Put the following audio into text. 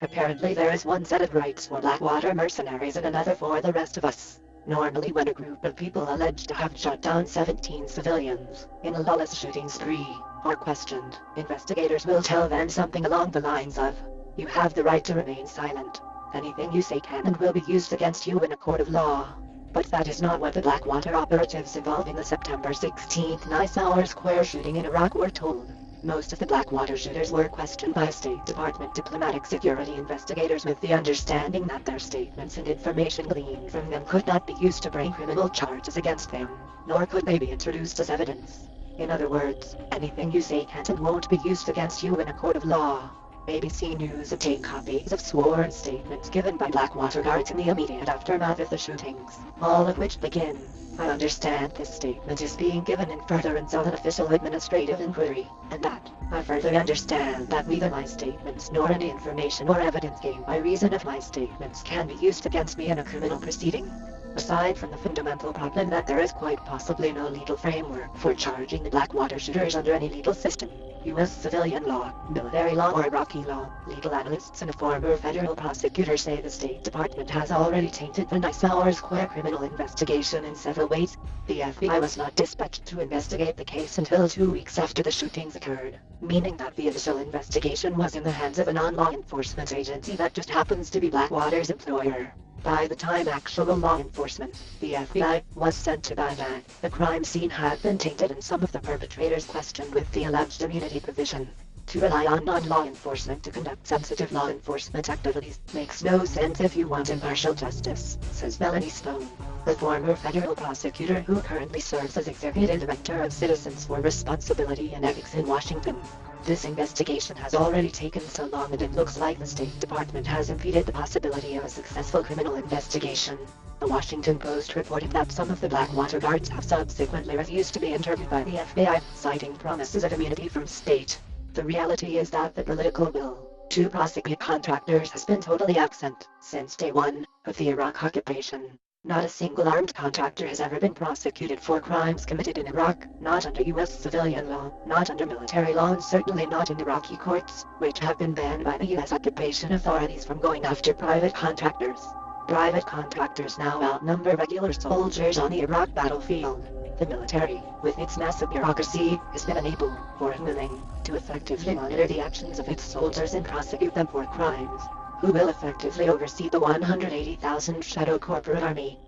Apparently there is one set of rights for BlackWater mercenaries and another for the rest of us. Normally when a group of people alleged to have shot down 17 civilians in a lawless shooting spree are questioned, investigators will tell them something along the lines of, "You have the right to remain silent. Anything you say can and will be used against you in a court of law." But that is not what the BlackWater operatives involved in the September 16th Nice Square shooting in Iraq were told. Most of the BlackWater shooters were questioned by State Department diplomatic security investigators with the understanding that their statements and information gleaned from them could not be used to bring criminal charges against them, nor could they be introduced as evidence. In other words, anything you say can't and won't be used against you in a court of law. ABC News obtained copies of sworn statements given by BlackWater guards in the immediate aftermath of the shootings, all of which begin, "I understand this statement is being given in furtherance of an official administrative inquiry, and that, I further understand that neither my statements nor any information or evidence gained by reason of my statements can be used against me in a criminal proceeding." Aside from the fundamental problem that there is quite possibly no legal framework for charging the BlackWater shooters under any legal system, U.S. civilian law, military law or Iraqi law, legal analysts and a former federal prosecutor say the State Department has already tainted the Nice Square criminal investigation in several ways. The FBI was not dispatched to investigate the case until 2 weeks after the shootings occurred, meaning that the initial investigation was in the hands of a non-law enforcement agency that just happens to be BlackWater's employer. By the time actual law enforcement, the FBI, was sent to Baghdad, the crime scene had been tainted and some of the perpetrators questioned with the alleged immunity provision. To rely on non-law enforcement to conduct sensitive law enforcement activities makes no sense if you want impartial justice, says Melanie Stone, the former federal prosecutor who currently serves as executive director of Citizens for Responsibility and Ethics in Washington. This investigation has already taken so long and it looks like the State Department has impeded the possibility of a successful criminal investigation. The Washington Post reported that some of the BlackWater guards have subsequently refused to be interviewed by the FBI, citing promises of immunity from state. The reality is that the political will to prosecute contractors has been totally absent since day one of the Iraq occupation. Not a single armed contractor has ever been prosecuted for crimes committed in Iraq, not under U.S. civilian law, not under military law and certainly not in Iraqi courts, which have been banned by the U.S. occupation authorities from going after private contractors. Private contractors now outnumber regular soldiers on the Iraq battlefield. The military, with its massive bureaucracy, has been unable, or unwilling, to effectively monitor the actions of its soldiers and prosecute them for crimes. Who will effectively oversee the 180,000 shadow corporate army?